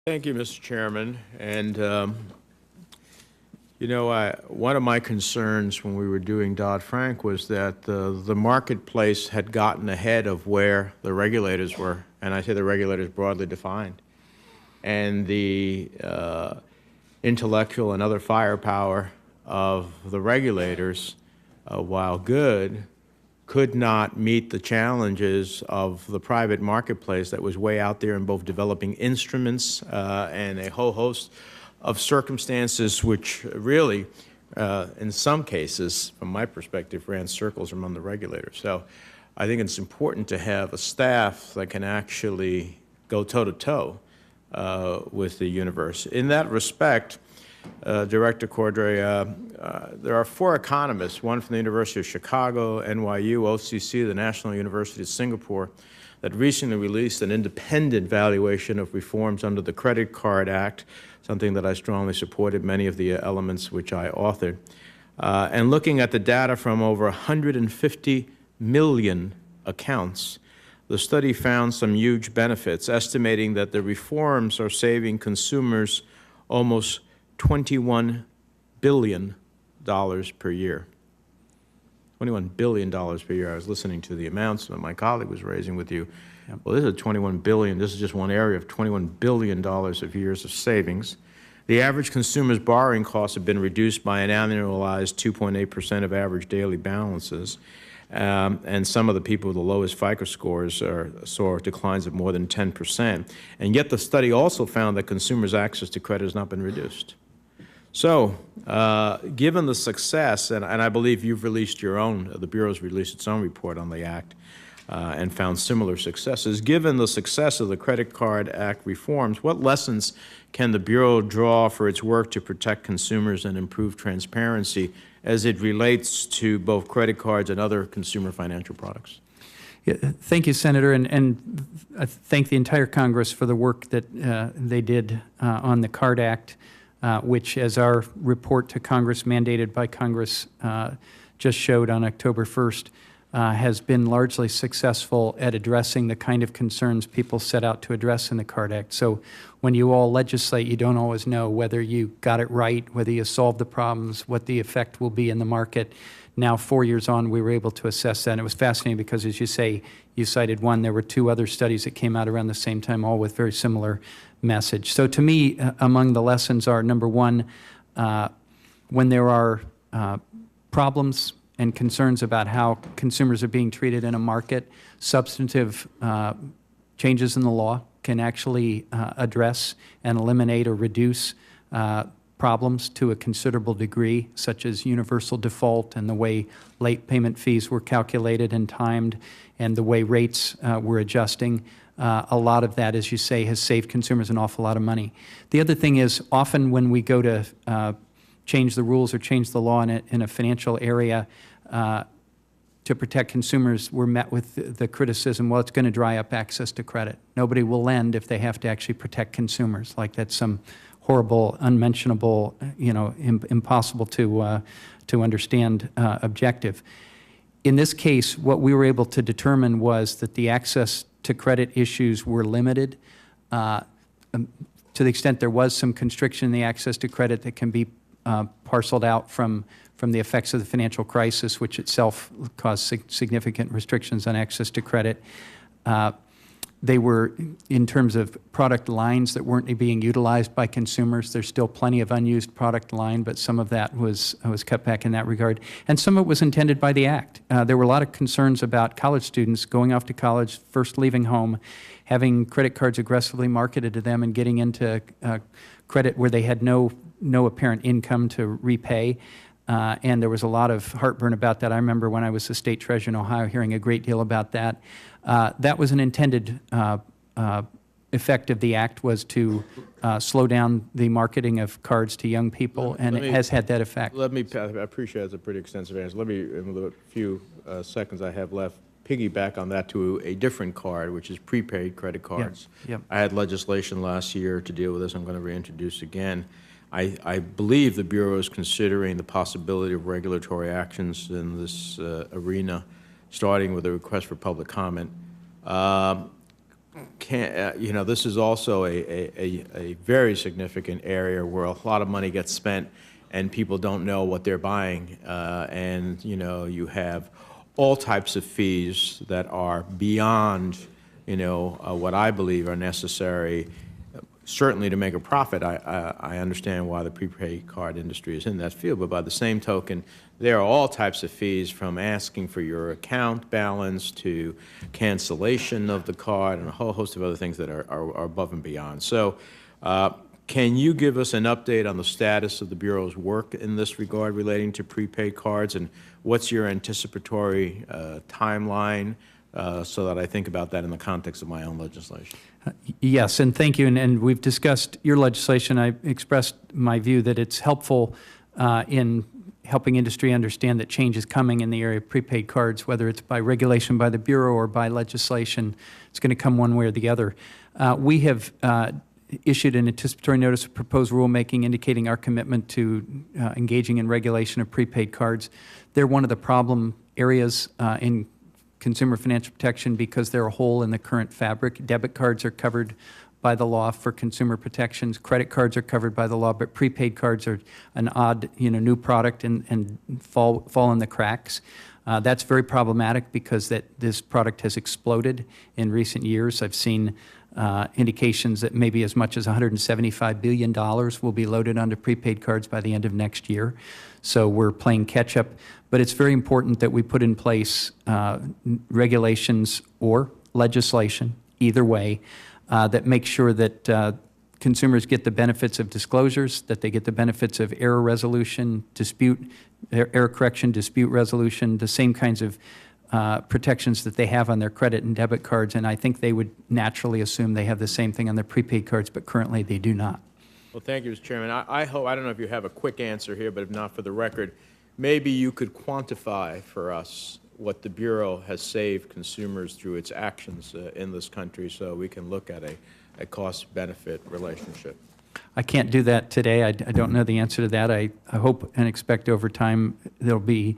Thank you, Mr. Chairman. And, one of my concerns when we were doing Dodd-Frank was that the marketplace had gotten ahead of where the regulators were, and I say the regulators broadly defined. And the intellectual and other firepower of the regulators, while good, could not meet the challenges of the private marketplace that was way out there in both developing instruments and a whole host of circumstances which really, in some cases, from my perspective, ran circles among the regulators. So I think it's important to have a staff that can actually go toe-to-toe with the universe. In that respect, Director Cordray, there are 4 economists, one from the University of Chicago, NYU, OCC, the National University of Singapore, that recently released an independent valuation of reforms under the Credit Card Act, something that I strongly supported, many of the elements which I authored. And looking at the data from over 150 million accounts, the study found some huge benefits, estimating that the reforms are saving consumers almost $21 billion per year. $21 billion per year. I was listening to the amounts that my colleague was raising with you. Yep. Well, this is $21 billion. This is just one area of $21 billion of years of savings. The average consumer's borrowing costs have been reduced by an annualized 2.8% of average daily balances. And some of the people with the lowest FICO scores saw declines of more than 10%. And yet the study also found that consumers' access to credit has not been reduced. So, given the success, and I believe you've released your own, the Bureau's released its own report on the Act and found similar successes. Given the success of the Credit Card Act reforms, what lessons can the Bureau draw for its work to protect consumers and improve transparency as it relates to both credit cards and other consumer financial products? Yeah, thank you, Senator, and I thank the entire Congress for the work that they did on the Card Act. Which, as our report to Congress, mandated by Congress, just showed on October 1st, has been largely successful at addressing the kind of concerns people set out to address in the Card Act. So when you all legislate, you don't always know whether you got it right, whether you solved the problems, what the effect will be in the market. Now, 4 years on, we were able to assess that. And it was fascinating because, as you say, you cited one. There were 2 other studies that came out around the same time, all with very similar message. So to me, among the lessons are, number one, when there are problems and concerns about how consumers are being treated in a market, substantive changes in the law can actually address and eliminate or reduce problems to a considerable degree, such as universal default and the way late payment fees were calculated and timed and the way rates were adjusting. A lot of that, as you say, has saved consumers an awful lot of money. The other thing is, often when we go to change the rules or change the law in a financial area to protect consumers, we're met with the criticism, well, it's going to dry up access to credit. Nobody will lend if they have to actually protect consumers, like that's some horrible, unmentionable, impossible to understand objective. In this case, what we were able to determine was that the access to credit issues were limited to the extent there was some constriction in the access to credit that can be parceled out from the effects of the financial crisis, which itself caused significant restrictions on access to credit. They were, in terms of product lines that weren't being utilized by consumers, there's still plenty of unused product line, but some of that was cut back in that regard. And some of it was intended by the Act. There were a lot of concerns about college students going off to college, first leaving home, having credit cards aggressively marketed to them and getting into credit where they had no apparent income to repay. And there was a lot of heartburn about that. I remember when I was the state treasurer in Ohio hearing a great deal about that. That was an intended effect of the Act, was to slow down the marketing of cards to young people, and it has had that effect. I appreciate it's a pretty extensive answer. Let me, in the few seconds I have left, piggyback on that to a different card, which is prepaid credit cards. Yep. I had legislation last year to deal with this. I'm going to reintroduce again. I believe the Bureau is considering the possibility of regulatory actions in this arena, starting with a request for public comment. you know, this is also a very significant area where a lot of money gets spent and people don't know what they're buying. And, you know, you have all types of fees that are beyond, you know, what I believe are necessary, certainly to make a profit. I understand why the prepaid card industry is in that field, but by the same token, there are all types of fees, from asking for your account balance to cancellation of the card and a whole host of other things that are above and beyond. So can you give us an update on the status of the Bureau's work in this regard relating to prepaid cards, and what's your anticipatory timeline, so that I think about that in the context of my own legislation? Yes, and thank you. And we've discussed your legislation. I expressed my view that it's helpful in helping industry understand that change is coming in the area of prepaid cards, whether it's by regulation by the Bureau or by legislation. It's going to come one way or the other. We have issued an anticipatory notice of proposed rulemaking indicating our commitment to engaging in regulation of prepaid cards. They're one of the problem areas in consumer financial protection because they're a hole in the current fabric. Debit cards are covered by the law for consumer protections. Credit cards are covered by the law, but prepaid cards are an odd, you know, new product and fall in the cracks. That's very problematic because this product has exploded in recent years. I've seen indications that maybe as much as $175 billion will be loaded onto prepaid cards by the end of next year. So we're playing catch up. But it's very important that we put in place regulations or legislation, either way, that make sure that consumers get the benefits of disclosures, that they get the benefits of error resolution, error correction, dispute resolution, the same kinds of protections that they have on their credit and debit cards. And I think they would naturally assume they have the same thing on their prepaid cards, but currently they do not. Well, thank you, Mr. Chairman. I hope, I don't know if you have a quick answer here, but if not, for the record, maybe you could quantify for us what the Bureau has saved consumers through its actions in this country, so we can look at a cost-benefit relationship. I can't do that today. I don't know the answer to that. I hope and expect over time there'll be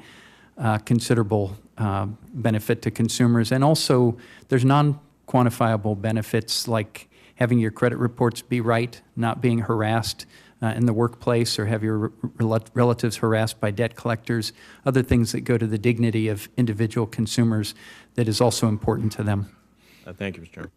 considerable benefit to consumers. And also, there's non-quantifiable benefits like having your credit reports be right, not being harassed in the workplace or have your relatives harassed by debt collectors, other things that go to the dignity of individual consumers that is also important to them. Thank you, Mr. Chairman.